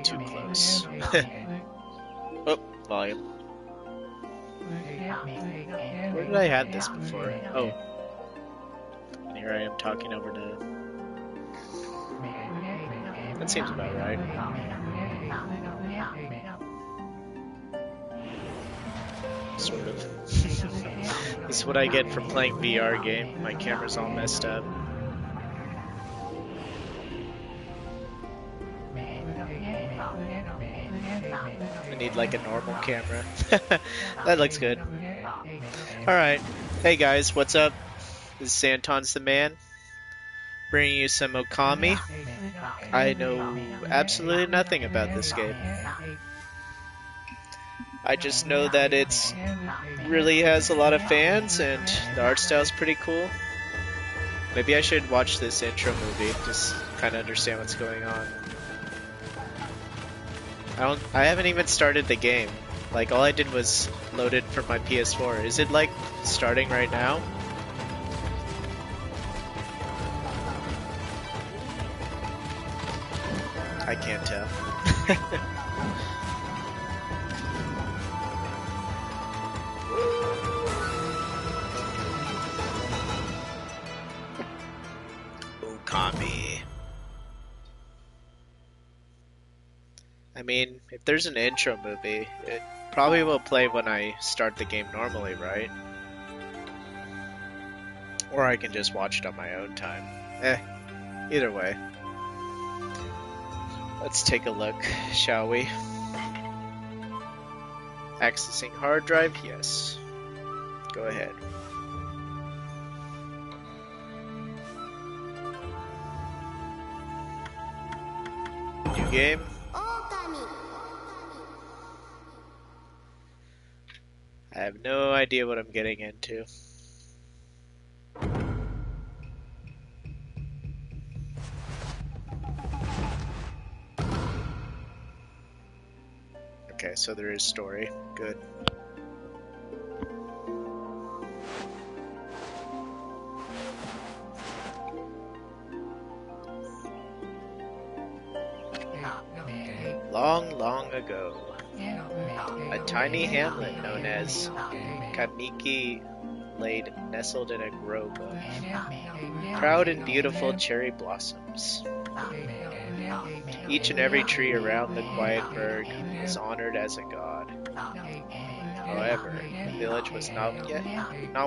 get too close. Oh, volume. Where did I have this before? Oh. And here I am talking over to... That seems about right. Sort of. This is what I get for playing VR game. My camera's all messed up. I need like a normal camera. That looks good. Alright. Hey guys, what's up? This is Santon's the Man, bringing you some Okami. I know absolutely nothing about this game. I just know that it's really has a lot of fans and the art style's pretty cool. Maybe I should watch this intro movie, just kind of understand what's going on. I haven't even started the game. Like, all I did was load it from my PS4. Is it like starting right now? I can't tell. Okami. I mean, if there's an intro movie, it probably will play when I start the game normally, right? Or I can just watch it on my own time. Either way. Let's take a look, shall we? Accessing hard drive? Yes. Go ahead. New game? Okami. I have no idea what I'm getting into. Okay, so there is story. Good. Long, long ago, a tiny hamlet known as Kamiki lay nestled in a grove of proud and beautiful cherry blossoms. Each and every tree around the quiet burg was honored as a god. However, the village was not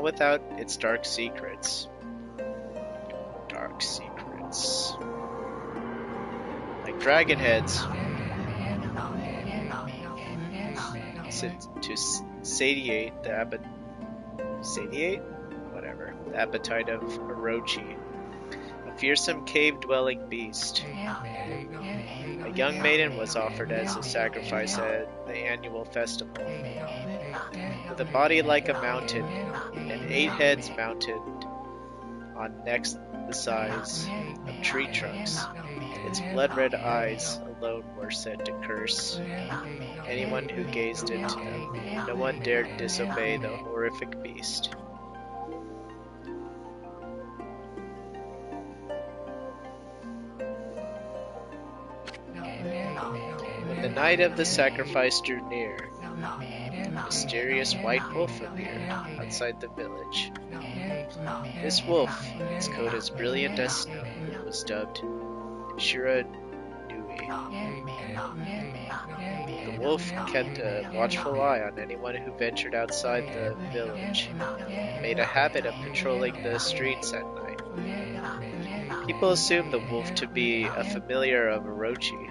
without its dark secrets. Dark secrets. Like dragon heads. To satiate the appetite of Orochi, a fearsome cave-dwelling beast. A young maiden was offered as a sacrifice at the annual festival. With a body like a mountain and 8 heads mounted on necks the size of tree trunks, its blood-red eyes alone were said to curse anyone who gazed into them. No one dared disobey the horrific beast. When the night of the sacrifice drew near, a mysterious white wolf appeared outside the village. This wolf, its coat as brilliant as snow, was dubbed Shira. The wolf kept a watchful eye on anyone who ventured outside the village, and made a habit of patrolling the streets at night. People assumed the wolf to be a familiar of Orochi.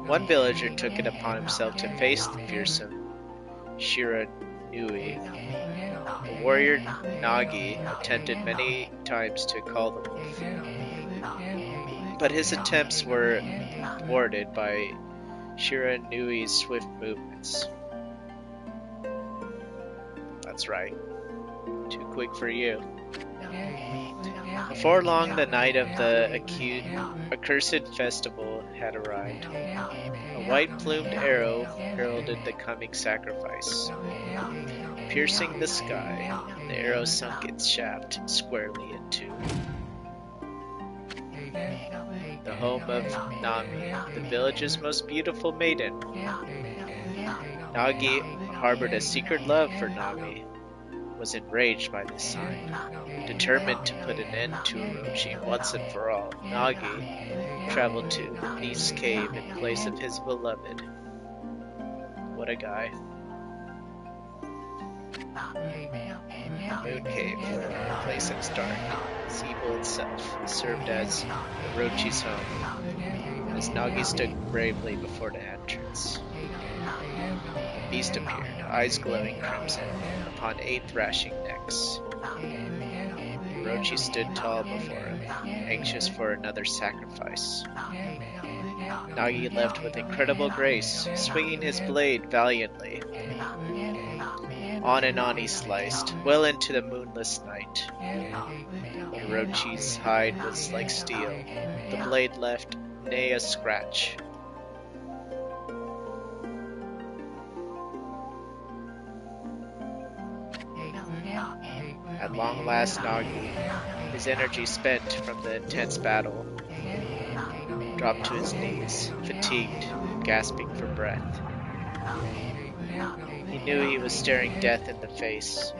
One villager took it upon himself to face the fearsome Shira. The warrior Nagi attempted many times to call the wolf, but his attempts were thwarted by Shiranui's swift movements. That's right. Too quick for you. Before long, the night of the accursed festival had arrived. A white-plumed arrow heralded the coming sacrifice. piercing the sky. The arrow sunk its shaft squarely into the home of Nami, the village's most beautiful maiden. Nagi harbored a secret love for Nami, was enraged by this sign. Determined to put an end to Orochi once and for all, Nagi traveled to Nice Cave in place of his beloved. What a guy. The Moon Cave, a place that was dark, as evil itself, served as Orochi's home, as Nagi stood bravely before the entrance. The beast appeared, eyes glowing crimson, upon 8 thrashing necks. Orochi stood tall before him, anxious for another sacrifice. Nagi left with incredible grace, swinging his blade valiantly. On and on he sliced, well into the moonless night. But Orochi's hide was like steel. The blade left nay a scratch. At long last, Nagi, his energy spent from the intense battle, dropped to his knees, fatigued, gasping for breath. He knew he was staring death in the face.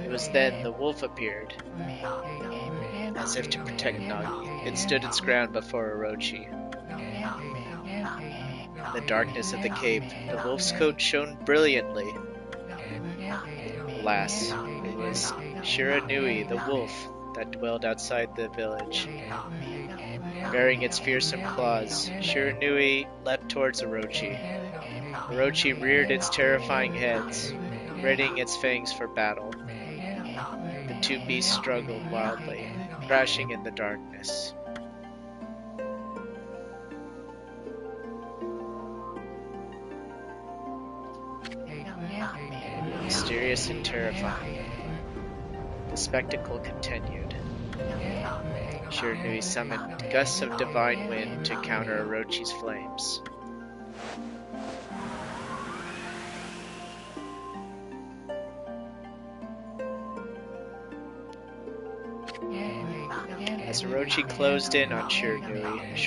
It was then the wolf appeared. As if to protect Nagi, it stood its ground before Orochi. In the darkness of the cave, the wolf's coat shone brilliantly. Alas, it was Shiranui, the wolf, that dwelled outside the village. Bearing its fearsome claws, Shiranui leapt towards Orochi. Orochi reared its terrifying heads, readying its fangs for battle. The two beasts struggled wildly, crashing in the darkness. Mysterious and terrifying, the spectacle continued. Shiranui summoned gusts of divine wind to counter Orochi's flames. As Orochi closed in on Shiranui,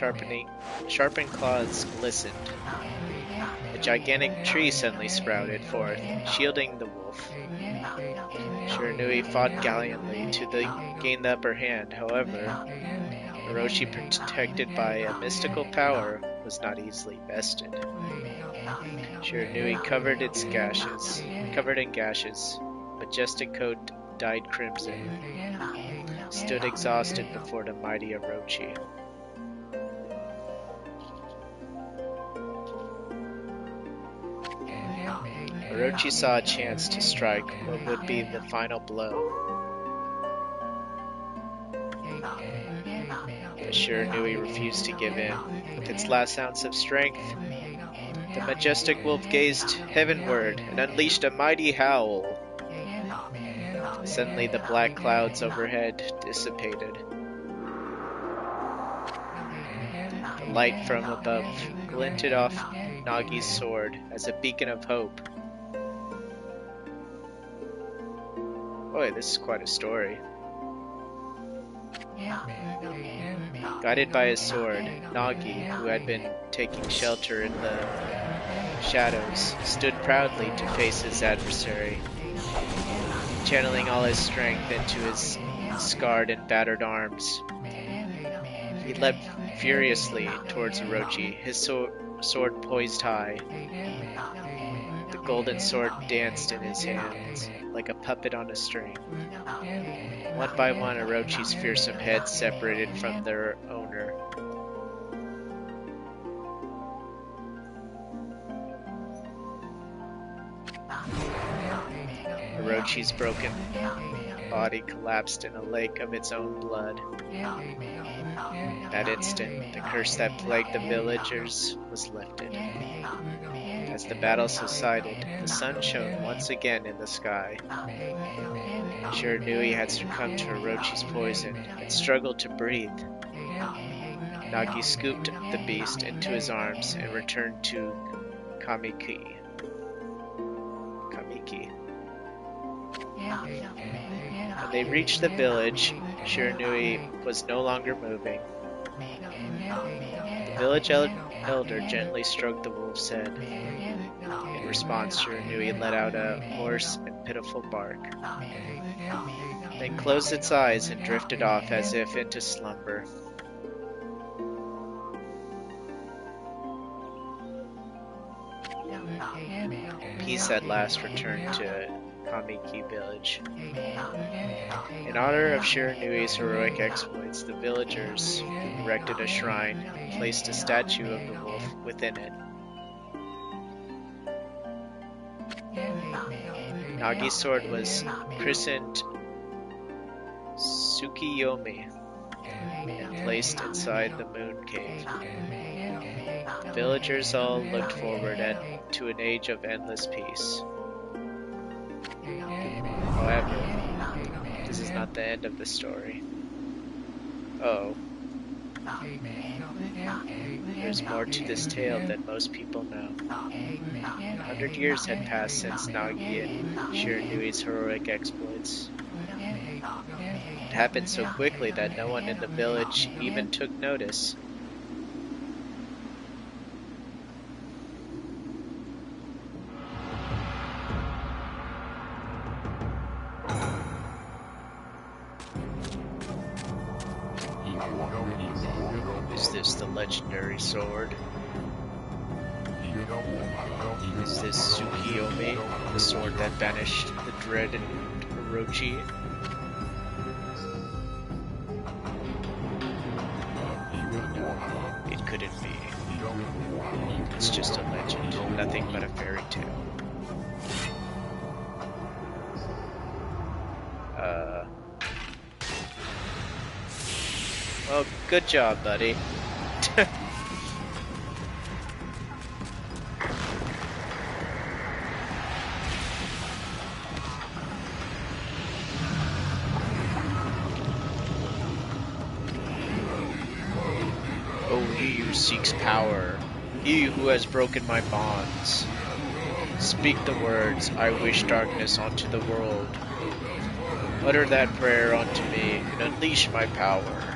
sharpened claws glistened. A gigantic tree suddenly sprouted forth, shielding the wolf. Shiranui fought gallantly to gain the upper hand. However, Orochi, protected by a mystical power, was not easily bested. Shiranui covered in gashes, majestic coat dyed crimson, stood exhausted before the mighty Orochi. Orochi saw a chance to strike what would be the final blow. But Shiranui refused to give in. With its last ounce of strength, the majestic wolf gazed heavenward and unleashed a mighty howl. Suddenly the black clouds overhead dissipated. The light from above glinted off Nagi's sword as a beacon of hope. Boy, this is quite a story. Guided by his sword, Nagi, who had been taking shelter in the shadows, stood proudly to face his adversary. Channeling all his strength into his scarred and battered arms, he leapt furiously towards Orochi, his sword poised high. The golden sword danced in his hands, like a puppet on a string. One by one, Orochi's fearsome heads separated from their owner. Orochi's broken body collapsed in a lake of its own blood. That instant, the curse that plagued the villagers was lifted. As the battle subsided, the sun shone once again in the sky. Shiranui had succumbed to Orochi's poison and struggled to breathe. Nagi scooped the beast into his arms and returned to Kamiki. When they reached the village, Shiranui was no longer moving. The village elder gently stroked the wolf's head. In response, Shiranui let out a hoarse and pitiful bark, then closed its eyes and drifted off as if into slumber. Peace at last returned to Kamiki village. In honor of Shiranui's heroic exploits, the villagers erected a shrine and placed a statue of the wolf within it. Nagi's sword was christened Tsukiyomi and placed inside the moon cave. The villagers all looked forward to an age of endless peace. However, this is not the end of the story. Oh. There's more to this tale than most people know. 100 years had passed since Nagi and Shiranui's heroic exploits. It happened so quickly that no one in the village even took notice. Is this the legendary sword? Is this Tsukiyomi, the sword that banished the dreaded Orochi? No, it couldn't be. It's just a legend, nothing but a fairy tale. Well, good job, buddy. Oh, he who seeks power, he who has broken my bonds. Speak the words, I wish darkness onto the world. Utter that prayer unto me, and unleash my power.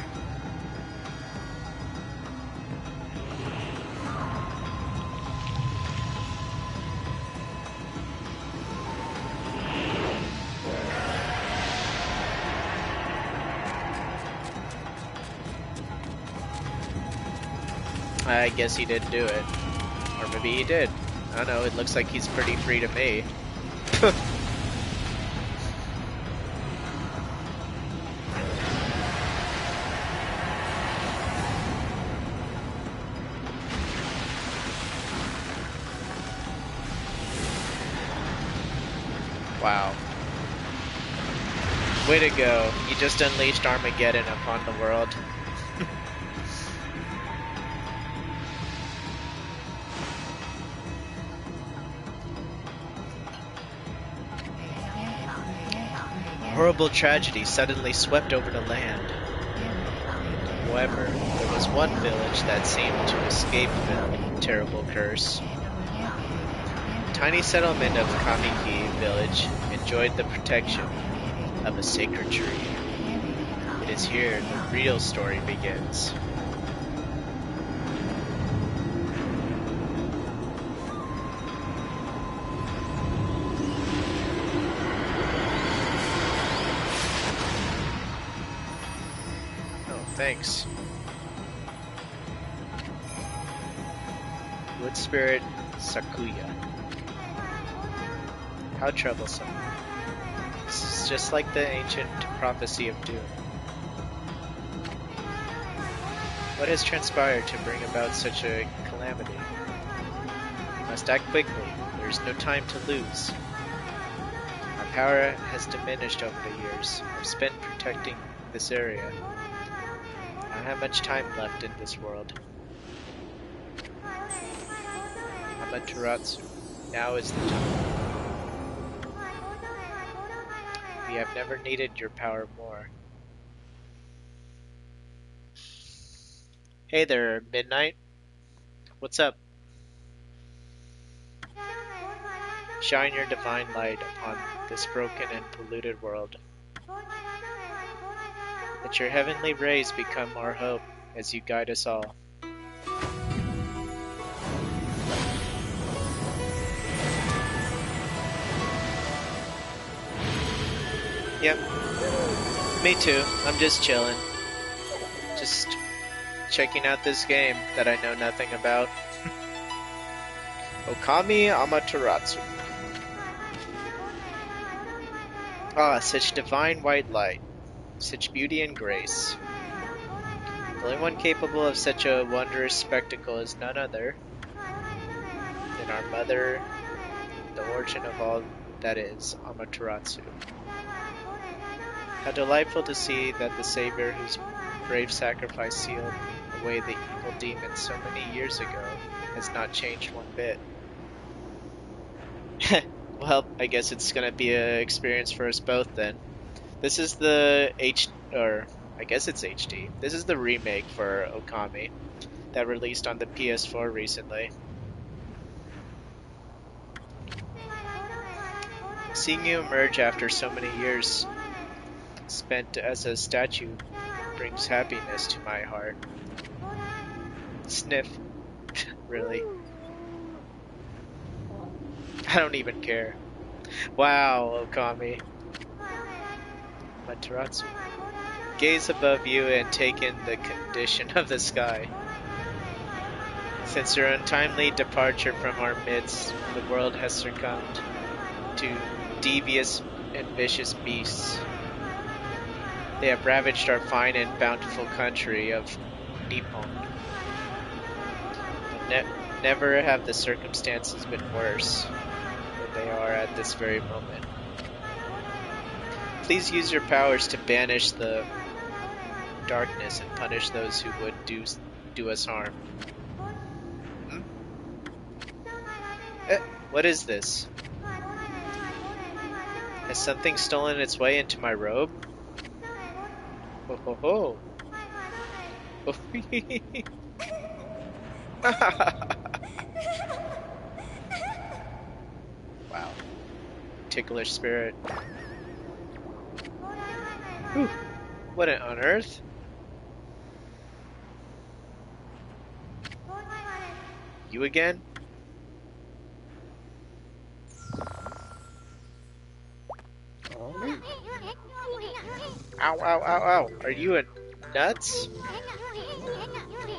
I guess he didn't do it. Or maybe he did. I don't know, it looks like he's pretty free to me. Wow. Way to go. You just unleashed Armageddon upon the world. Horrible tragedy suddenly swept over the land. However, there was one village that seemed to escape the terrible curse. The tiny settlement of Kamiki village enjoyed the protection of a sacred tree. It is here the real story begins. Thanks. Wood Spirit Sakuya. How troublesome. This is just like the ancient prophecy of doom. What has transpired to bring about such a calamity? We must act quickly. There is no time to lose. Our power has diminished over the years. I've spent protecting this area. I don't have much time left in this world. Amaterasu, now is the time. We have never needed your power more. Hey there, Midnight. What's up? Shine your divine light upon this broken and polluted world. Let your heavenly rays become our hope as you guide us all. Yep. Me too. I'm just chilling. Just checking out this game that I know nothing about. Okami Amaterasu. Ah, such divine white light. Such beauty and grace. The only one capable of such a wondrous spectacle is none other than our mother, the origin of all that is, Amaterasu. How delightful to see that the Savior whose brave sacrifice sealed away the evil demon so many years ago has not changed one bit. Well, I guess it's gonna be an experience for us both then. This is the I guess it's HD. This is the remake for Okami that released on the PS4 recently. Seeing you emerge after so many years spent as a statue brings happiness to my heart. Sniff. Really? I don't even care. Wow, Okami. Amaterasu. Gaze above you and take in the condition of the sky. Since your untimely departure from our midst, the world has succumbed to devious and vicious beasts. They have ravaged our fine and bountiful country of Nippon. Never have the circumstances been worse than they are at this very moment. Please use your powers to banish the darkness and punish those who would do us harm. What is this? Has something stolen its way into my robe? Ho ho ho! Wow. Ticklish spirit. Whew. What on earth? You again? Ow, ow, ow, ow. Are you a nuts?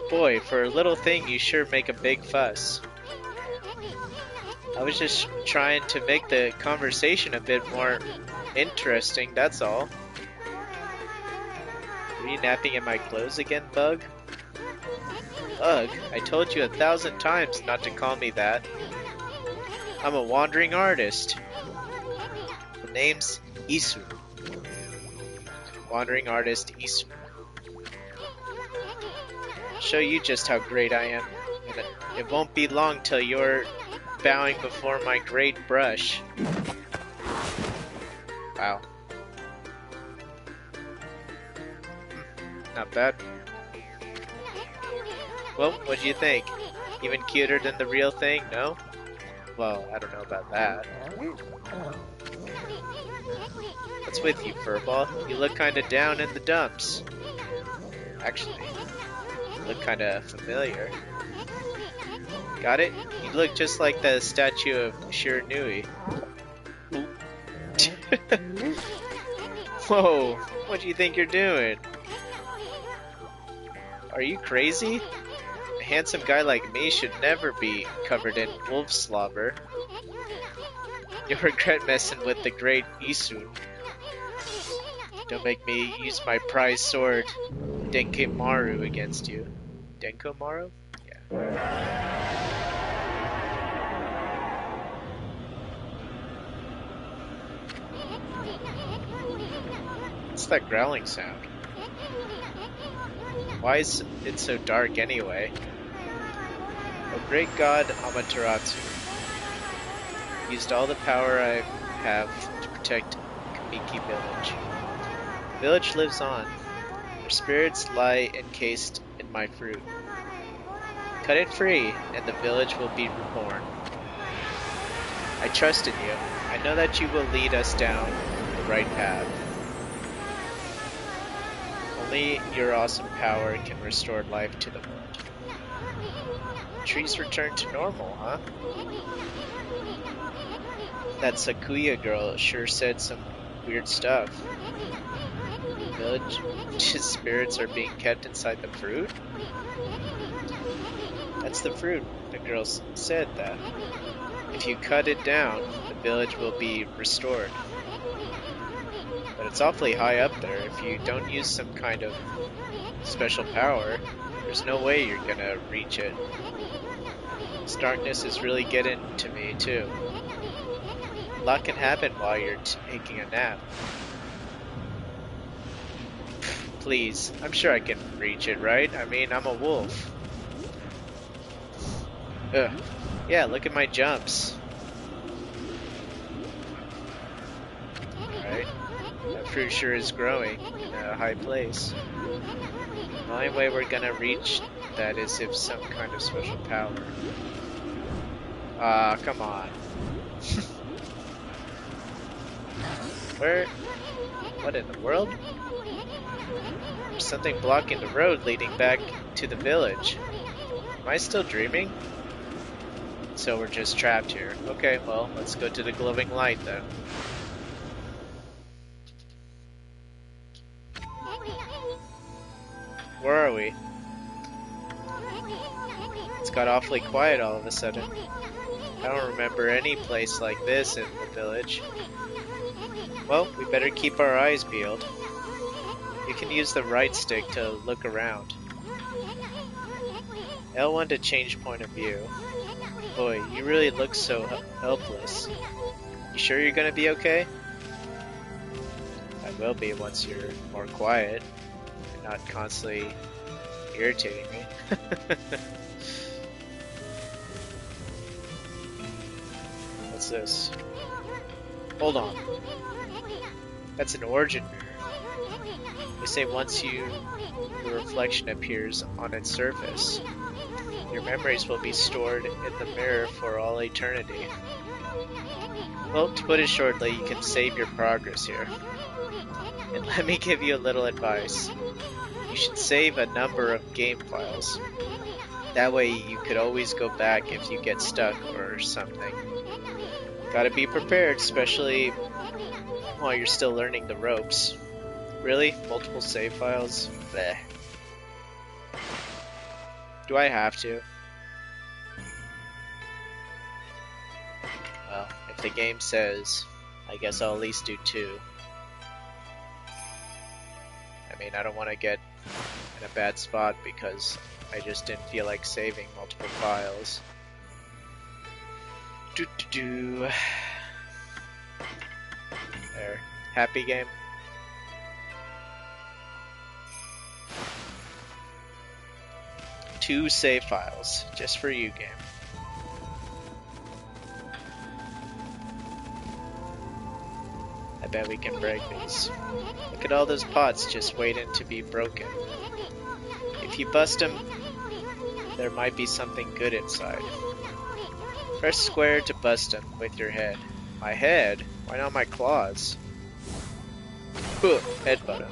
Boy, for a little thing you sure make a big fuss. I was just trying to make the conversation a bit more interesting, that's all. Are you napping in my clothes again, Bug? Ugh, I told you 1,000 times not to call me that. I'm a wandering artist. The name's Isu. Wandering artist Isu. I'll show you just how great I am. And it won't be long till you're bowing before my great brush. Wow. Not bad. Well, what do you think? Even cuter than the real thing, no? Well, I don't know about that. What's with you, Furball? You look kinda down in the dumps. Actually, you look kinda familiar. Got it? You look just like the statue of Shiranui. Whoa, what do you think you're doing? Are you crazy? A handsome guy like me should never be covered in wolf slobber. You'll regret messing with the great Isu. Don't make me use my prized sword, Denkimaru, against you. Denkomaru? Yeah. What's that growling sound? Why is it so dark anyway? O great god Amaterasu, used all the power I have to protect Kamiki village. The village lives on. Their spirits lie encased in my fruit. Cut it free, and the village will be reborn. I trust in you. I know that you will lead us down the right path. Only your awesome power can restore life to the world. Trees return to normal, huh? That Sakuya girl sure said some weird stuff. Village spirits are being kept inside the fruit? That's the fruit. The girl said that. If you cut it down, the village will be restored. But it's awfully high up there. If you don't use some kind of special power, there's no way you're gonna reach it. This darkness is really getting to me, too. A lot can happen while you're taking a nap. Please, I'm sure I can reach it, right? I mean, I'm a wolf. Ugh. Yeah, look at my jumps. Alright. That fruit sure is growing in a high place. The only way we're gonna reach that is if some kind of special power. Ah, come on. Where? What in the world? There's something blocking the road leading back to the village. Am I still dreaming? So we're just trapped here. Okay, well, let's go to the glowing light then. Where are we? It's got awfully quiet all of a sudden. I don't remember any place like this in the village. Well, we better keep our eyes peeled. You can use the right stick to look around. L1 to change point of view. Boy, you really look so helpless. You sure you're gonna be okay? I will be once you're more quiet and not constantly irritating me. What's this? Hold on. That's an origin mirror. They say once the reflection appears on its surface, your memories will be stored in the mirror for all eternity. Well, to put it shortly, you can save your progress here. And let me give you a little advice. You should save a number of game files. That way you could always go back if you get stuck or something. Gotta be prepared, especially while you're still learning the ropes. Really? Multiple save files? Bleh. Do I have to? Well, if the game says, I guess I'll at least do 2. I mean, I don't want to get in a bad spot because I just didn't feel like saving multiple files. There. Happy game? Two save files, just for you, game. I bet we can break these. Look at all those pots just waiting to be broken. If you bust them, there might be something good inside. Press square to bust them with your head. My head? Why not my claws? Headbutt him.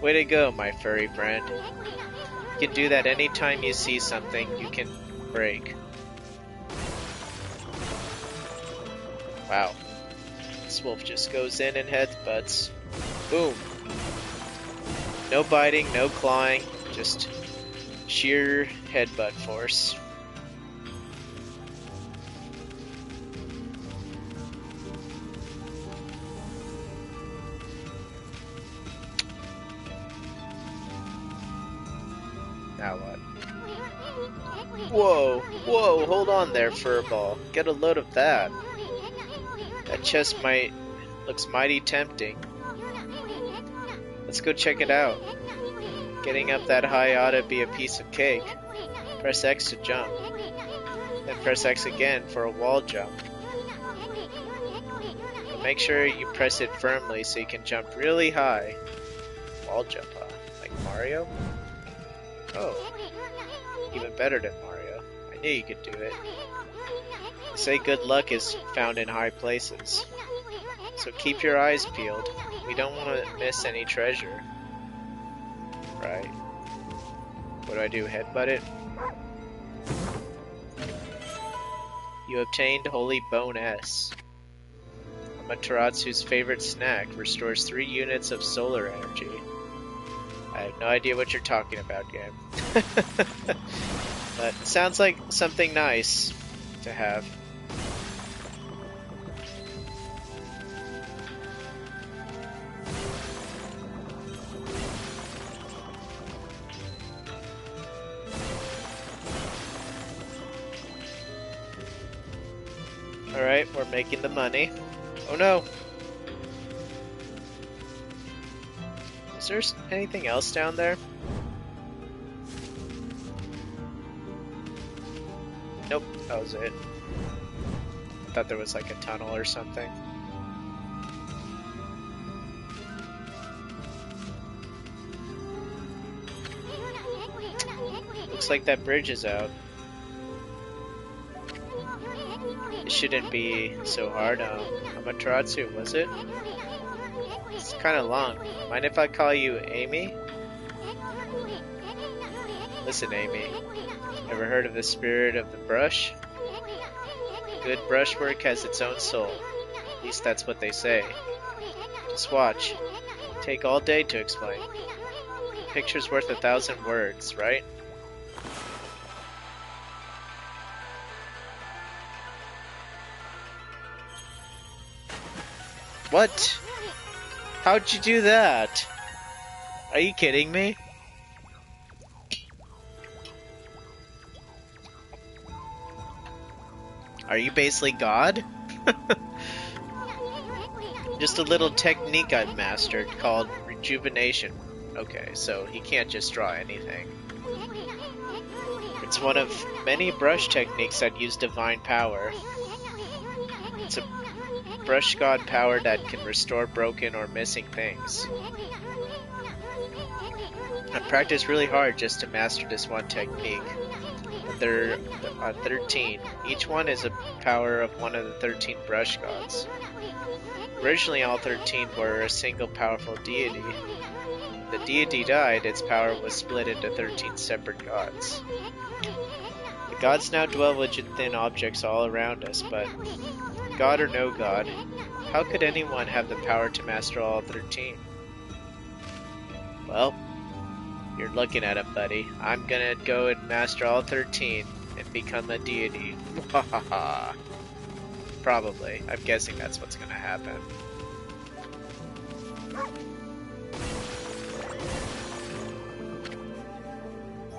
Way to go, my furry friend. You can do that anytime you see something you can break. Wow. This wolf just goes in and headbutts. Boom. No biting, no clawing, just sheer headbutt force. Now what? Whoa, whoa, hold on there, furball. Get a load of that. That chest looks mighty tempting. Let's go check it out. Getting up that high ought to be a piece of cake. Press X to jump. Then press X again for a wall jump. But make sure you press it firmly so you can jump really high. Wall jump, huh? Like Mario? Oh, even better than Mario. I knew you could do it. Say good luck is found in high places. So keep your eyes peeled. We don't want to miss any treasure. Right. What do I do? Headbutt it? You obtained Holy Bone S. Amateratsu's favorite snack restores 3 units of solar energy. I have no idea what you're talking about, game. But it sounds like something nice to have. Alright, we're making the money. Oh no! Is there anything else down there? Nope, that was it. I thought there was like a tunnel or something. Looks like that bridge is out. It shouldn't be so hard. Amaterasu, was it? It's kind of long. Mind if I call you Amy? Listen, Amy. Ever heard of the spirit of the brush? Good brushwork has its own soul. At least that's what they say. Just watch. Take all day to explain. A picture's worth 1,000 words, right? What? How'd you do that? Are you kidding me? Are you basically God? Just a little technique I've mastered called rejuvenation. Okay, so he can't just draw anything. It's one of many brush techniques that use divine power. It's a brush god power that can restore broken or missing things. I've practiced really hard just to master this one technique. There are 13. Each one is a power of one of the 13 brush gods. Originally all 13 were a single powerful deity. The deity died, its power was split into 13 separate gods. The gods now dwell within objects all around us, but God or no God, how could anyone have the power to master all 13? Well, you're looking at it, buddy. I'm gonna go and master all 13 and become a deity. Probably. I'm guessing that's what's gonna happen.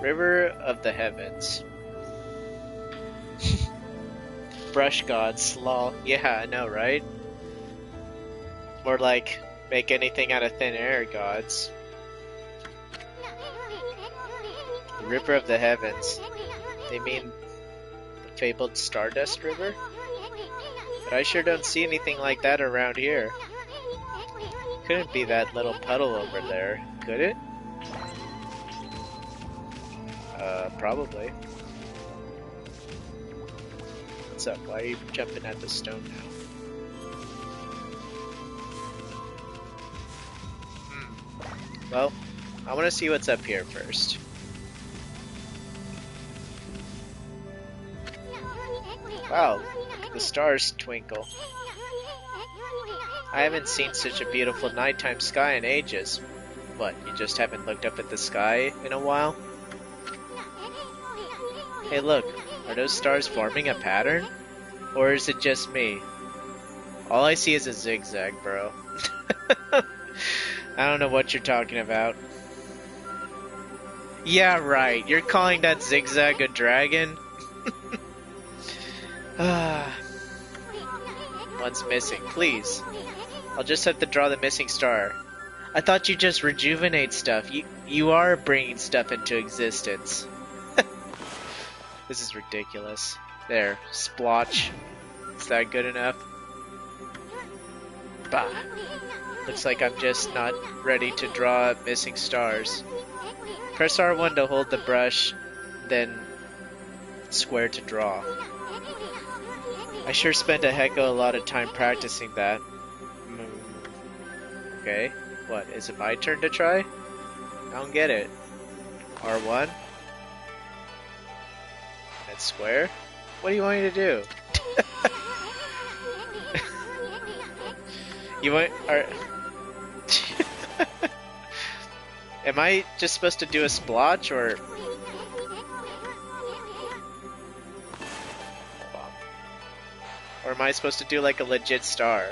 River of the Heavens. Brush gods, lol. Yeah, I know, right? More like, make anything out of thin air gods. The River of the Heavens. They mean the fabled Stardust River? But I sure don't see anything like that around here. Couldn't be that little puddle over there, could it? Probably. What's up? Why are you jumping at the stone now? Well, I want to see what's up here first. Wow, look at the stars twinkle. I haven't seen such a beautiful nighttime sky in ages. What, you just haven't looked up at the sky in a while? Hey look, are those stars forming a pattern? Or is it just me? All I see is a zigzag, bro. I don't know what you're talking about. Yeah, right. You're calling that zigzag a dragon? One's missing. Please. I'll just have to draw the missing star. I thought you just rejuvenate stuff. You are bringing stuff into existence. This is ridiculous. There. Splotch. Is that good enough? Bah. Looks like I'm just not ready to draw missing stars. Press R1 to hold the brush, then square to draw. I sure spent a heck of a lot of time practicing that. Okay, what, is it my turn to try? I don't get it. R1? And square? What do you want me to do? You want... Am I just supposed to do a splotch, or... Or am I supposed to do like a legit star?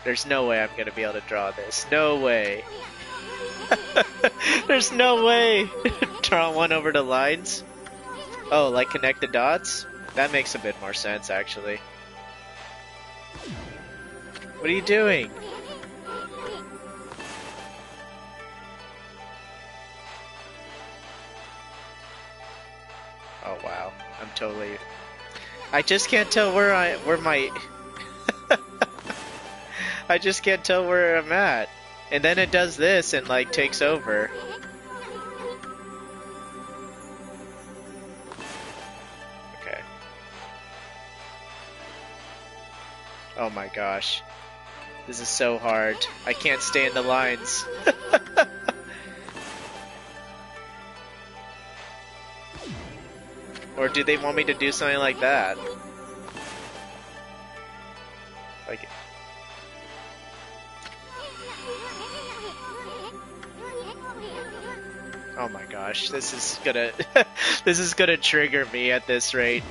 There's no way I'm gonna be able to draw this. No way. There's no way. Draw one over the lines. Oh, like connect the dots? That makes a bit more sense, actually. What are you doing? Oh wow, I'm totally... I just can't tell where my... I just can't tell where I'm at. And then it does this and like takes over. Okay. Oh my gosh. This is so hard. I can't stay in the lines. Or do they want me to do something like that? Like... Oh my gosh, this is gonna this is gonna trigger me at this rate.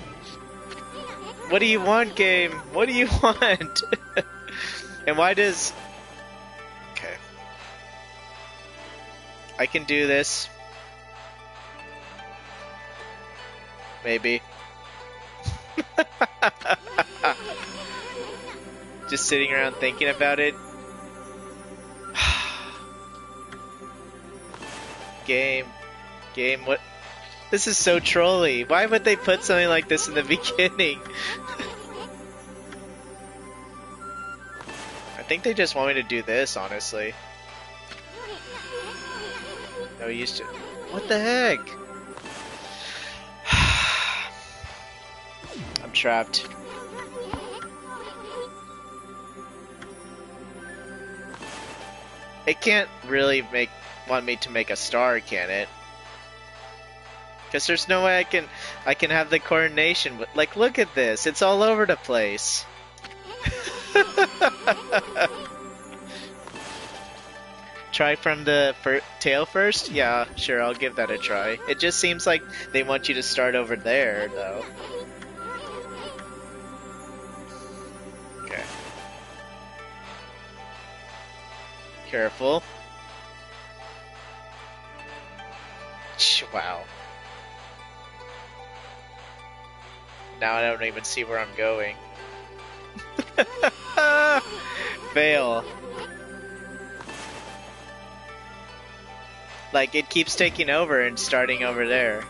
What do you want, game? What do you want? And why does... Okay. I can do this. Maybe. Just sitting around thinking about it. Game, what? This is so trolly. Why would they put something like this in the beginning? I think they just want me to do this, honestly. No use to... What the heck? I'm trapped. It can't really want me to make a star, can it? Because there's no way I can have the coordination. Like, look at this. It's all over the place. Try from the tail first? Yeah, sure, I'll give that a try. It just seems like they want you to start over there, though. Okay. Careful. Wow. Now I don't even see where I'm going. Fail. Like, it keeps taking over and starting over there.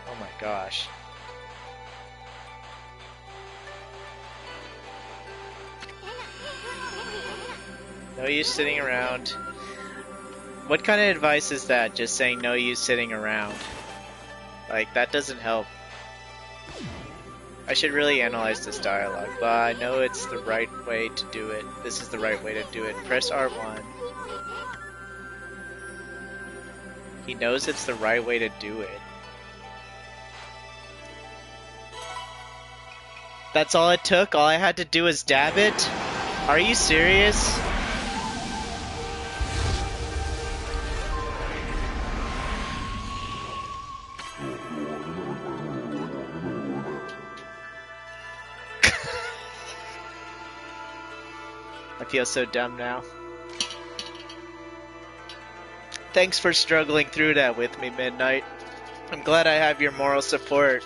Oh my gosh. No use sitting around. What kind of advice is that? Just saying no use sitting around. Like, that doesn't help. I should really analyze this dialogue, but I know it's the right way to do it. This is the right way to do it. Press R1. He knows it's the right way to do it. That's all it took? All I had to do was dab it? Are you serious? I feel so dumb now. Thanks for struggling through that with me, Midnight. I'm glad I have your moral support.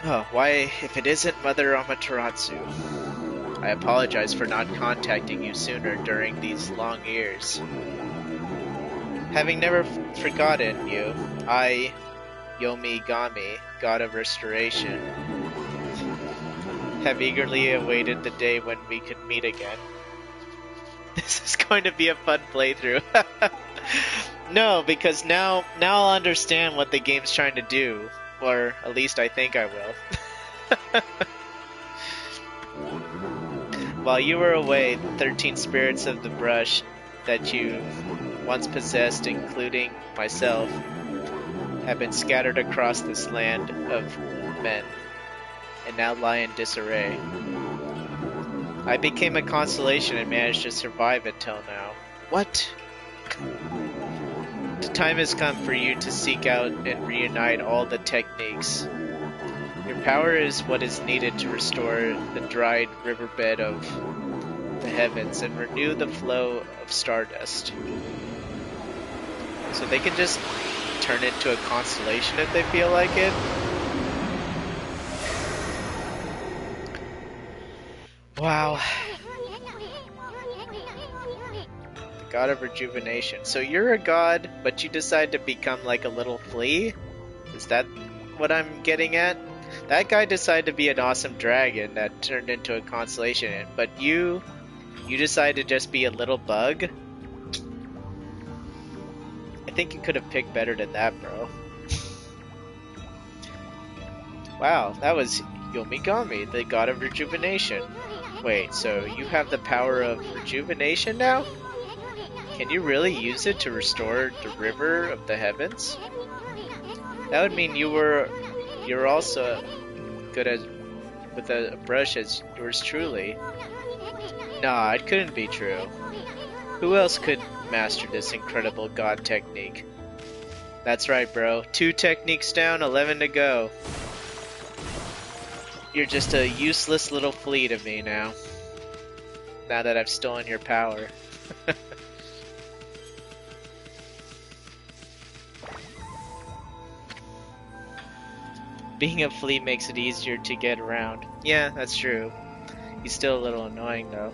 Oh, why, if it isn't Mother Amaterasu? I apologize for not contacting you sooner during these long years. Having never forgotten you, I, Yomi Gami, God of Restoration, have eagerly awaited the day when we could meet again. This is going to be a fun playthrough. No, because now I'll understand what the game's trying to do. Or at least I think I will. While you were away, the 13 spirits of the brush that you once possessed, including myself, have been scattered across this land of men, and now lie in disarray. I became a constellation and managed to survive until now. What? The time has come for you to seek out and reunite all the techniques. Your power is what is needed to restore the dried riverbed of the heavens and renew the flow of stardust. So they can just turn it into a constellation if they feel like it. Wow. The god of rejuvenation. So you're a god, but you decide to become like a little flea? Is that what I'm getting at? That guy decided to be an awesome dragon that turned into a constellation, but you decide to just be a little bug? I think you could have picked better than that, bro. Wow, that was Yomigami, the god of rejuvenation. Wait, so you have the power of rejuvenation now? Can you really use it to restore the river of the heavens? That would mean you're also good with a brush as yours truly. Nah, it couldn't be true. Who else could master this incredible god technique? That's right, bro. 2 techniques down, 11 to go. You're just a useless little flea to me now. Now that I've stolen your power. Being a flea makes it easier to get around. Yeah, that's true. He's still a little annoying though.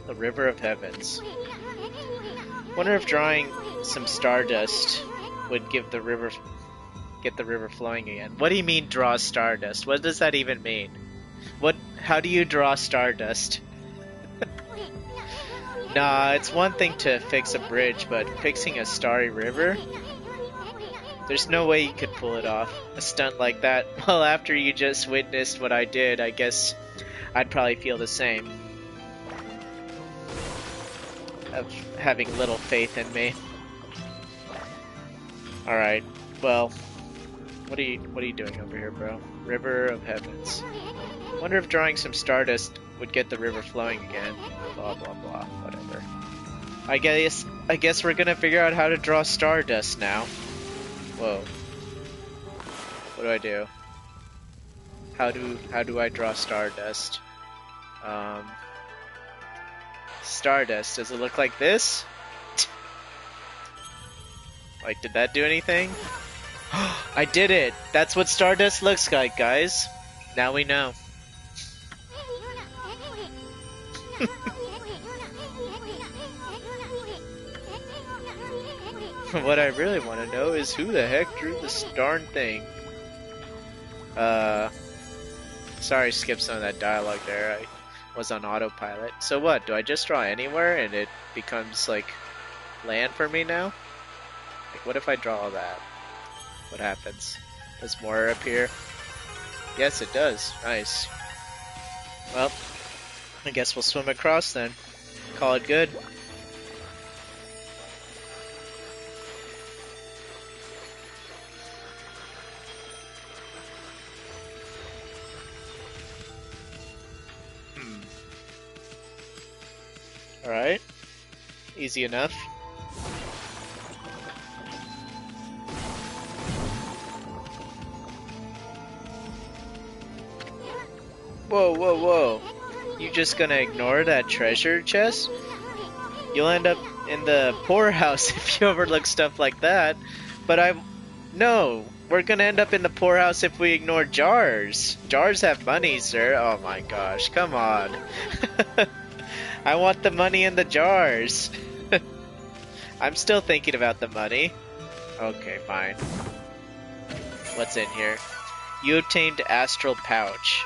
The River of Heavens. Wonder if drawing some stardust would get the river flowing again. What do you mean draw stardust? What does that even mean? How do you draw stardust? Nah, it's one thing to fix a bridge, but fixing a starry river? There's no way you could pull it off. A stunt like that. Well, after you just witnessed what I did, I guess I'd probably feel the same. Of having little faith in me. Alright, well, what are you doing over here, bro? River of Heavens. Wonder if drawing some stardust would get the river flowing again. Blah blah blah, whatever. I guess we're gonna figure out how to draw stardust now. Whoa. What do I do? How do I draw stardust? Stardust, does it look like this? Like, did that do anything? I did it! That's what stardust looks like, guys. Now we know. What I really want to know is who the heck drew this darn thing. Sorry, skip some of that dialogue there. I was on autopilot. So what, do I just draw anywhere and it becomes like land for me now? Like, what if I draw all that? What happens? Does more appear? Yes, it does. Nice. Well, I guess we'll swim across then. Call it good. Alright. Easy enough. Whoa, whoa, whoa. You just gonna ignore that treasure chest? You'll end up in the poorhouse if you overlook stuff like that. But no, we're gonna end up in the poorhouse if we ignore jars. Jars have money, sir. Oh my gosh, come on. I want the money in the jars. I'm still thinking about the money. Okay, fine. What's in here? You obtained Astral Pouch.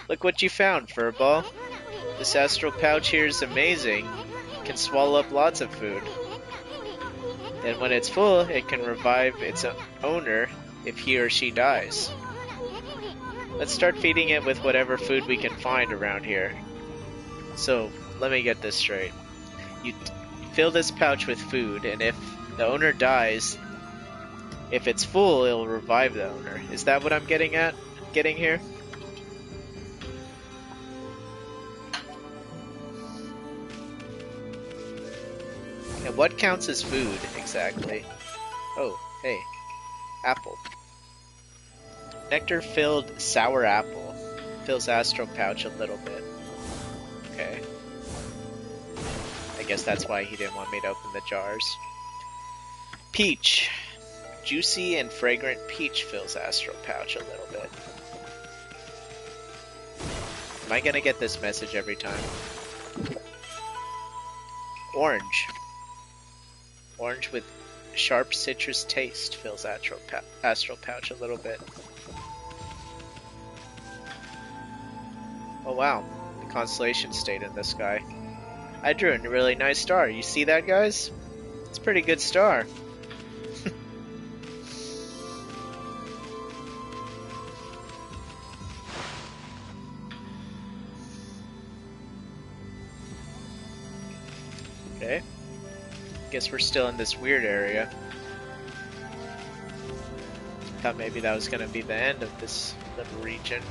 Look what you found, Furball. This astral pouch here is amazing. It can swallow up lots of food. Then when it's full, it can revive its owner if he or she dies. Let's start feeding it with whatever food we can find around here. So, let me get this straight. You fill this pouch with food, and if the owner dies, if it's full, it'll revive the owner. Is that what I'm getting here? And what counts as food, exactly? Oh, hey. Apple. Nectar-filled sour apple. Fills astral pouch a little bit. Okay. I guess that's why he didn't want me to open the jars. Peach. Juicy and fragrant peach fills astral pouch a little bit. Am I gonna get this message every time? Orange. Orange with sharp citrus taste fills astral pouch a little bit. Oh wow, the constellation stayed in the sky. I drew a really nice star. You see that, guys? It's a pretty good star. Okay. Guess we're still in this weird area. Thought maybe that was going to be the end of this little region.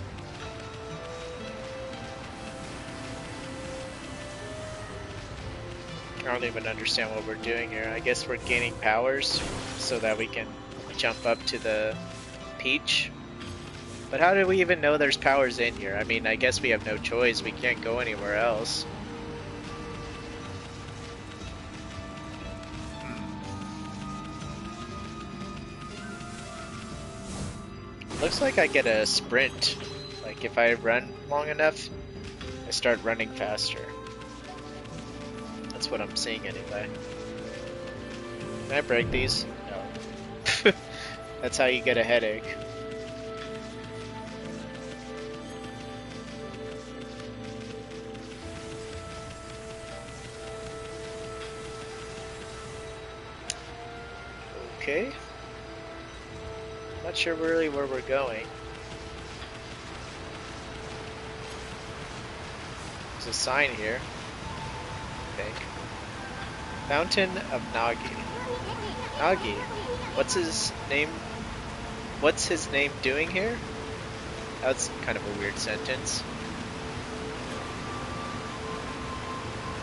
I don't even understand what we're doing here. I guess we're gaining powers so that we can jump up to the peach. But how do we even know there's powers in here? I mean, I guess we have no choice. We can't go anywhere else. Looks like I get a sprint. Like if I run long enough, I start running faster. That's what I'm seeing anyway. Can I break these? No. That's how you get a headache. Okay. Not sure really where we're going. There's a sign here, I think. Fountain of Nagi. Nagi. What's his name? What's his name doing here? That's kind of a weird sentence.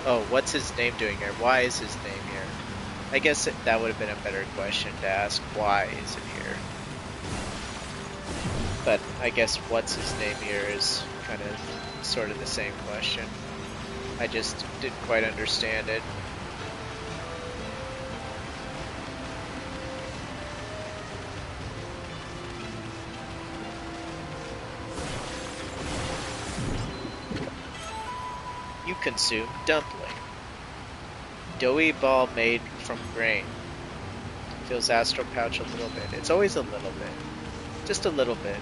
Oh, what's his name doing here? Why is his name here? I guess that would have been a better question to ask. Why is it here? But I guess what's his name here is kind of sort of the same question. I just didn't quite understand it. You consume dumpling. Doughy ball made from grain. Fills astral pouch a little bit. It's always a little bit. Just a little bit.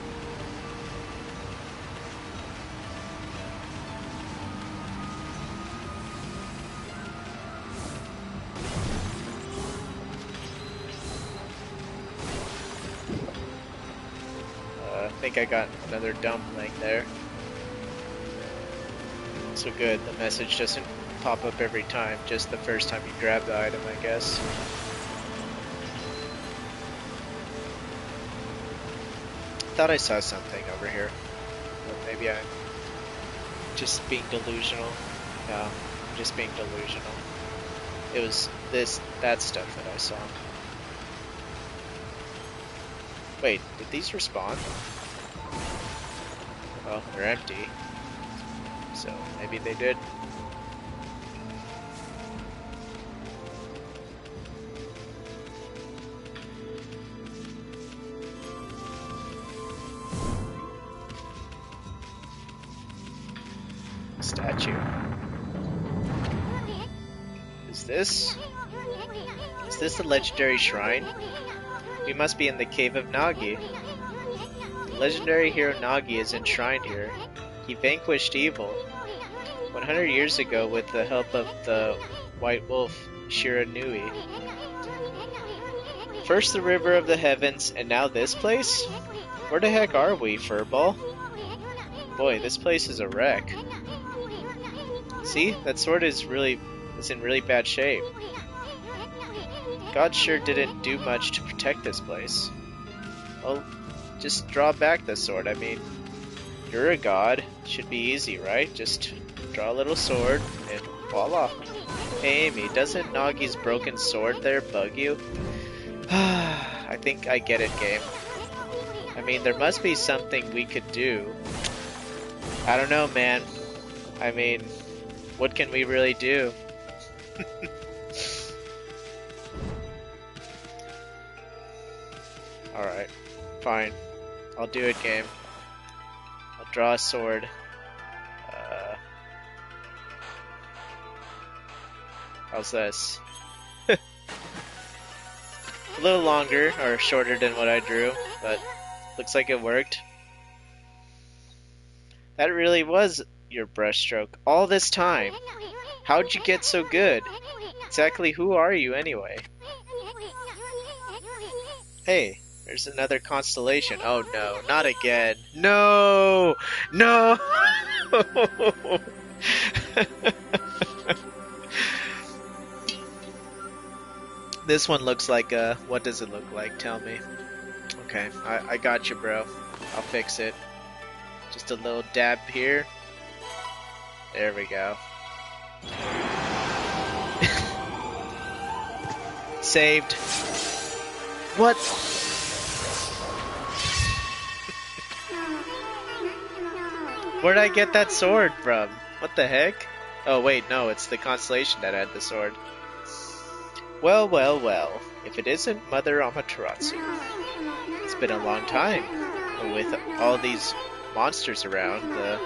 I think I got another dumpling there. So good, the message doesn't pop up every time, just the first time you grab the item, I guess. Thought I saw something over here. Or maybe I'm just being delusional. No, I'm just being delusional. It was that stuff that I saw. Wait, did these respawn? Well, they're empty. So maybe they did. Statue. Is this the legendary shrine? We must be in the cave of Nagi. The legendary hero Nagi is enshrined here. He vanquished evil 100 years ago with the help of the White Wolf, Shiranui. First the River of the Heavens, and now this place? Where the heck are we, Furball? Boy, this place is a wreck. See? That sword is in really bad shape. God sure didn't do much to protect this place. Well, just draw back the sword. I mean, you're a god. Should be easy, right? Just draw a little sword and voila. Hey Amy, doesn't Nagi's broken sword there bug you? I think I get it, game. I mean, there must be something we could do. I don't know, man. I mean, what can we really do? Alright, fine. I'll do it, game. I'll draw a sword. How's this? A little longer, or shorter than what I drew, but looks like it worked. That really was your brushstroke all this time. How'd you get so good? Exactly who are you anyway? Hey, there's another constellation. Oh no, not again. No! No! This one looks like what does it look like? Tell me. Okay, I got you, bro. I'll fix it. Just a little dab here. There we go. Saved. What? Where'd I get that sword from? What the heck? Oh wait, no, it's the constellation that had the sword. Well, well, well. If it isn't Mother Amaterasu. It's been a long time. With all these monsters around, the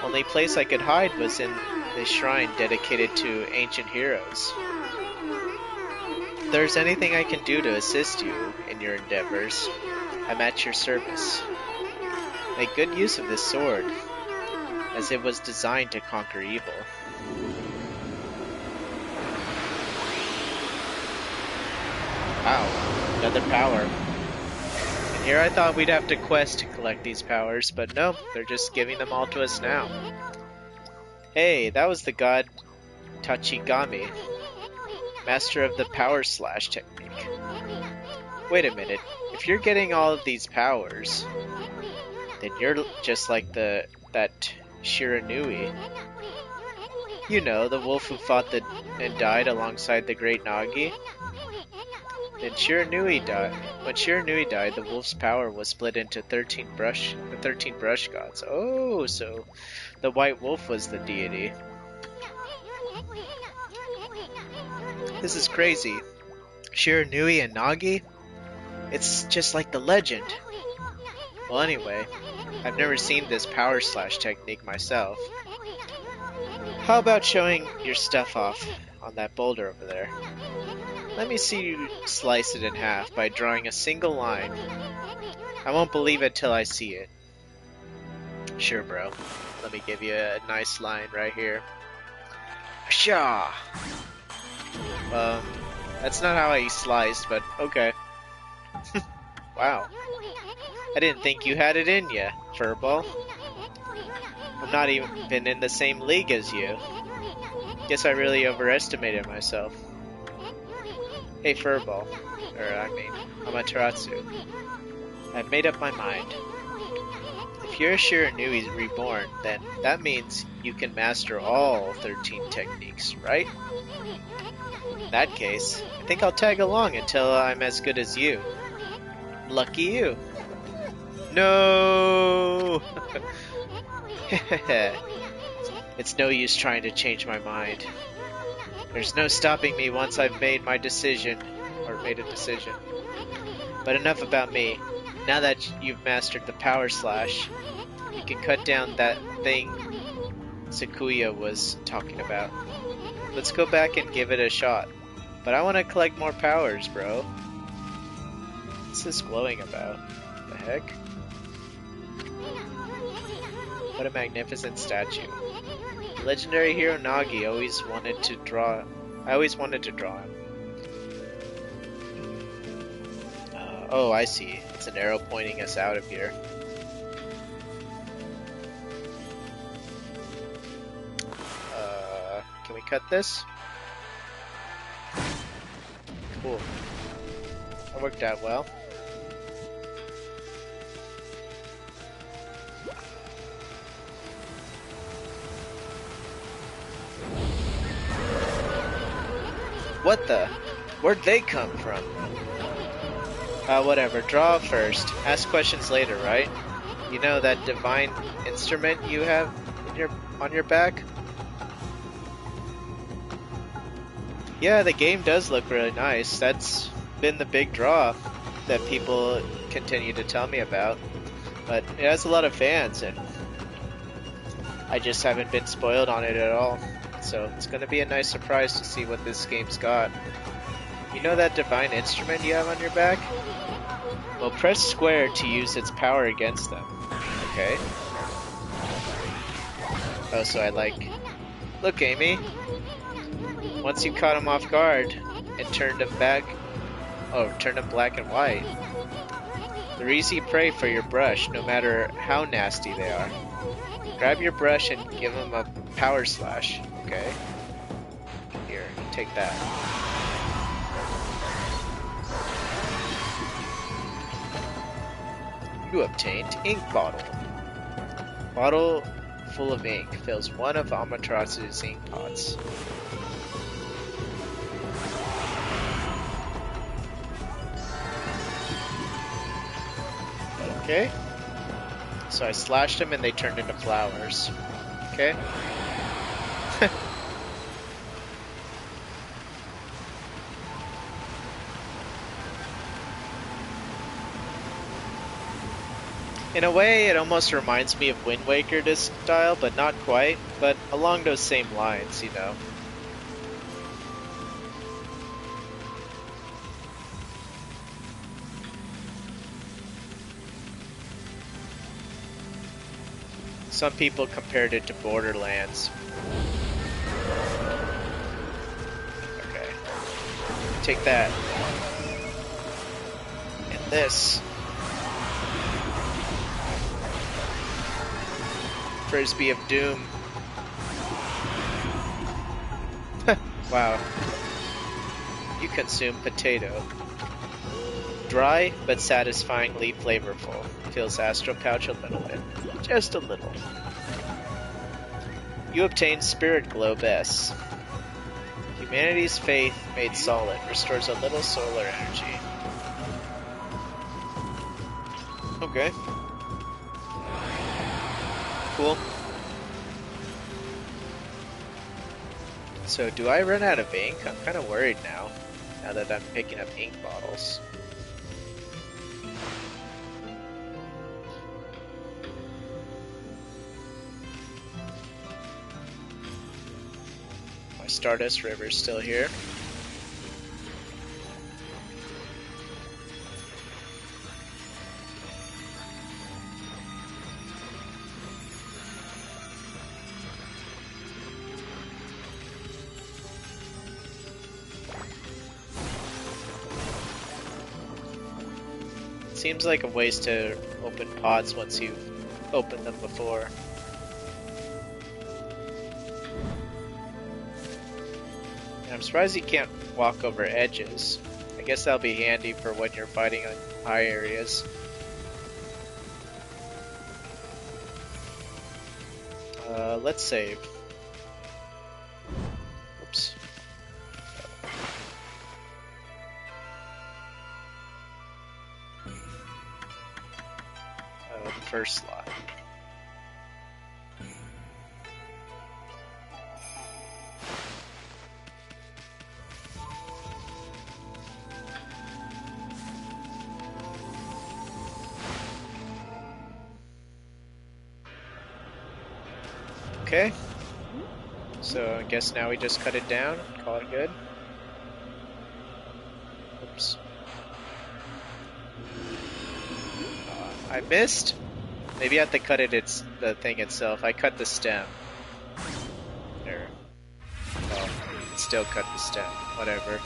only place I could hide was in the shrine dedicated to ancient heroes. If there's anything I can do to assist you in your endeavors, I'm at your service. Make good use of this sword, as it was designed to conquer evil. Wow, another power. And here I thought we'd have to quest to collect these powers, but no, they're just giving them all to us now. Hey, that was the god Tachigami, master of the power slash technique. Wait a minute, if you're getting all of these powers, then you're just like that Shiranui. You know, the wolf who fought and died alongside the great Nagi. Then Shiranui died. When Shiranui died, the wolf's power was split into the 13 brush gods. Oh, so the white wolf was the deity. This is crazy. Shiranui and Nagi? It's just like the legend. Well, anyway, I've never seen this power slash technique myself. How about showing your stuff off on that boulder over there? Let me see you slice it in half by drawing a single line. I won't believe it till I see it. Sure, bro. Let me give you a nice line right here. Pshaw! That's not how I sliced, but okay. Wow. I didn't think you had it in ya, Furball. I'm not even in the same league as you. Guess I really overestimated myself. Hey Furball, Amaterasu. I've made up my mind. If you're Shiranui's reborn, then that means you can master all 13 techniques, right? In that case, I think I'll tag along until I'm as good as you. Lucky you. No! It's no use trying to change my mind. There's no stopping me once I've made a decision. But enough about me. Now that you've mastered the power slash, you can cut down that thing Sakuya was talking about. Let's go back and give it a shot. But I want to collect more powers, bro. What's this glowing about? The heck? What a magnificent statue. Legendary hero Nagi always wanted to draw. I always wanted to draw him. Oh, I see. It's an arrow pointing us out of here. Can we cut this? Cool. That worked out well. What the? Where'd they come from? Whatever. Draw first. Ask questions later, right? You know that divine instrument you have in on your back? Yeah, the game does look really nice. That's been the big draw that people continue to tell me about. But it has a lot of fans, and I just haven't been spoiled on it at all. So it's going to be a nice surprise to see what this game's got. You know that divine instrument you have on your back? Well, press square to use its power against them. Okay. Oh, so I like... Look, Amy. Once you caught him off guard and turned him back... Oh, turned him black and white. They're easy prey for your brush, no matter how nasty they are. Grab your brush and give him a power slash. Okay. Here, take that. You obtained ink bottle. Bottle full of ink fills one of Amaterasu's ink pots. Okay. So I slashed them and they turned into flowers. Okay. In a way, it almost reminds me of Wind Waker this style, but not quite, but along those same lines, you know. Some people compared it to Borderlands. Okay. Take that. And this. Frisbee of Doom. Wow. You consume potato. Dry but satisfyingly flavorful. Feels Astro Pouch a little bit. Just a little. You obtain Spirit Globe S. Humanity's faith made solid. Restores a little solar energy. Okay. Cool. So do I run out of ink? I'm kind of worried now that I'm picking up ink bottles. My Stardust River's still here. Seems like a waste to open pots once you've opened them before. And I'm surprised you can't walk over edges. I guess that'll be handy for when you're fighting on high areas. Let's save. Oops. The first slot. Okay. So I guess now we just cut it down, call it good. Oops. I missed? Maybe I have to cut it, it's the thing itself. I cut the stem. There. Oh, still cut the stem. Whatever.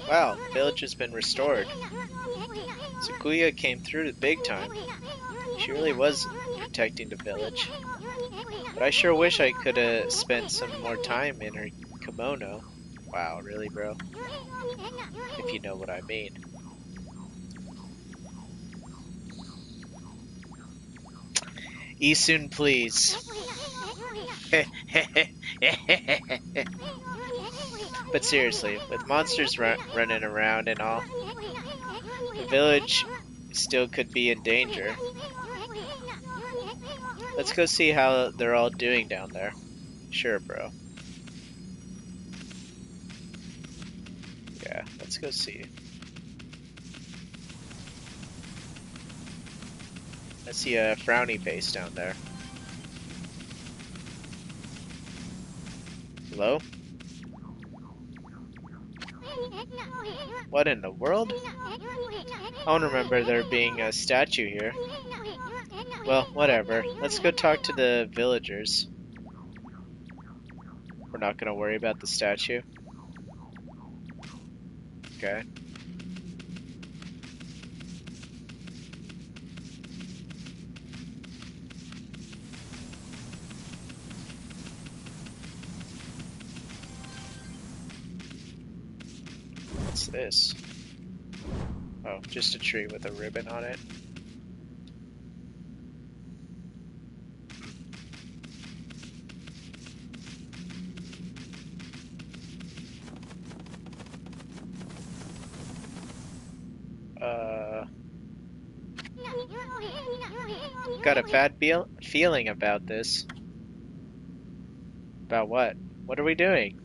Wow, village has been restored. Sakuya came through big time. She really was protecting the village. But I sure wish I could have spent some more time in her kimono. Wow, really, bro? If you know what I mean. Isun, please. But seriously, with monsters running around and all, the village still could be in danger. Let's go see how they're all doing down there. Sure, bro. Yeah, let's go see. I see a frowny face down there. Hello? What in the world? I don't remember there being a statue here. Well, whatever. Let's go talk to the villagers. We're not gonna worry about the statue. Okay. What's this? Oh, just a tree with a ribbon on it. Got a bad feeling about this. About what? What are we doing?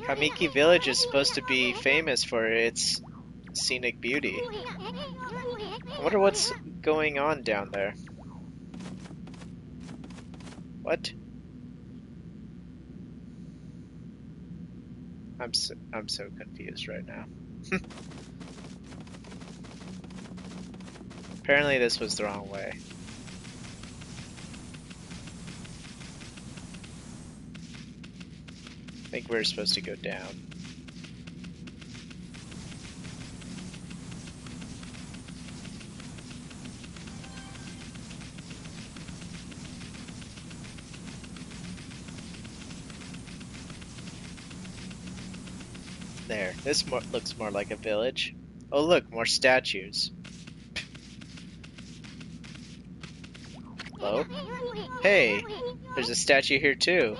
Kamiki Village is supposed to be famous for its scenic beauty. I wonder what's going on down there. What? I'm so confused right now. Apparently this was the wrong way. I think we're supposed to go down. There, this looks more like a village. Oh look, more statues. Hello? Hey, there's a statue here too.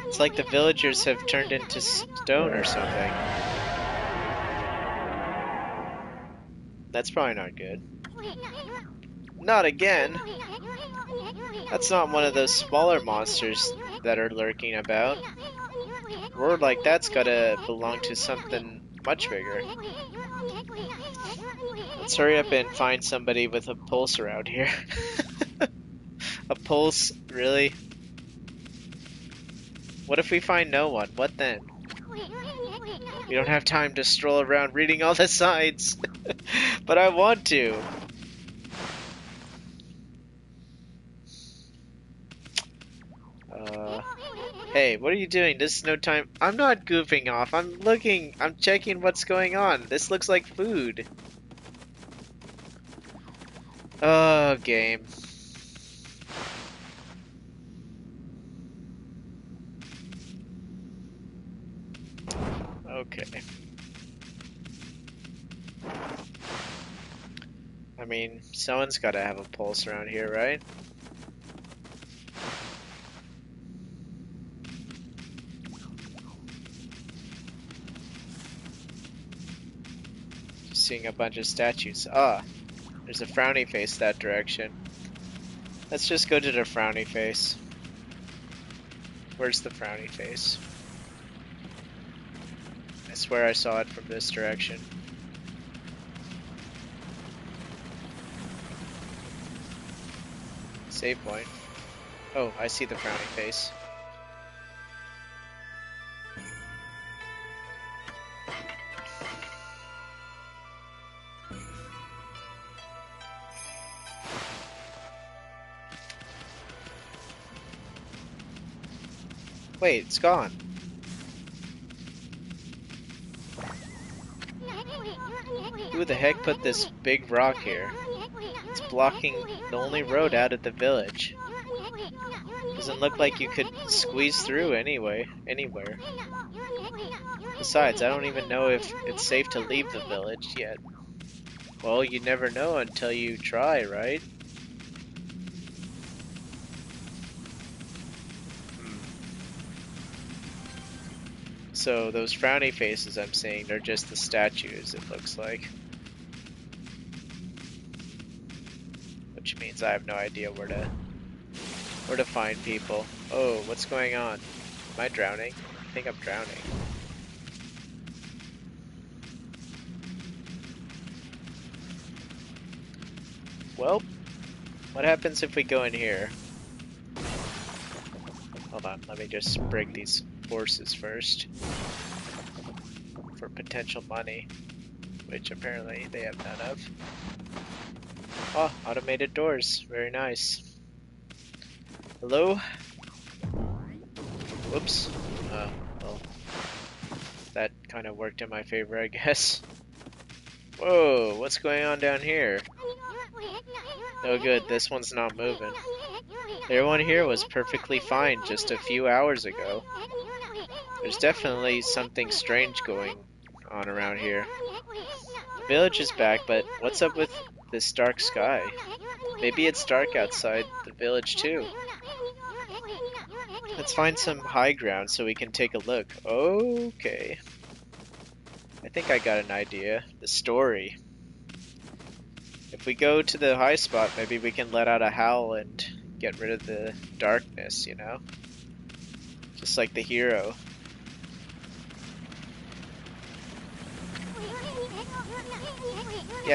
It's like the villagers have turned into stone or something. That's probably not good. Not again! That's not one of those smaller monsters that are lurking about. A roar like that's gotta belong to something much bigger. Let's hurry up and find somebody with a pulse around here. A pulse? Really? What if we find no one? What then? We don't have time to stroll around reading all the signs. But I want to. Hey, what are you doing? This is no time. I'm not goofing off. I'm checking what's going on. This looks like food. Oh, game. Okay. I mean, someone's gotta have a pulse around here, right? Just seeing a bunch of statues. Ah. There's a frowny face that direction. Let's just go to the frowny face. Where's the frowny face? I swear I saw it from this direction. Save point. Oh, I see the frowny face. Wait, it's gone. Who the heck put this big rock here? It's blocking the only road out of the village. Doesn't look like you could squeeze through anywhere. Besides, I don't even know if it's safe to leave the village yet. Well, you never know until you try, right? So those frowny faces I'm seeing, they're just the statues, it looks like. Which means I have no idea where to find people. Oh, what's going on? Am I drowning? I think I'm drowning. Well, what happens if we go in here? Hold on, let me just break these horses first. For potential money, which apparently they have none of. Oh, automated doors, very nice. Hello? Whoops. Well, that kind of worked in my favor, I guess. Whoa, what's going on down here? Oh good, this one's not moving. Everyone here was perfectly fine just a few hours ago. There's definitely something strange going on around here. The village is back, but what's up with this dark sky? Maybe it's dark outside the village too. Let's find some high ground so we can take a look. Okay. I think I got an idea. The story. If we go to the high spot, maybe we can let out a howl and get rid of the darkness, you know? Just like the hero. Yeah,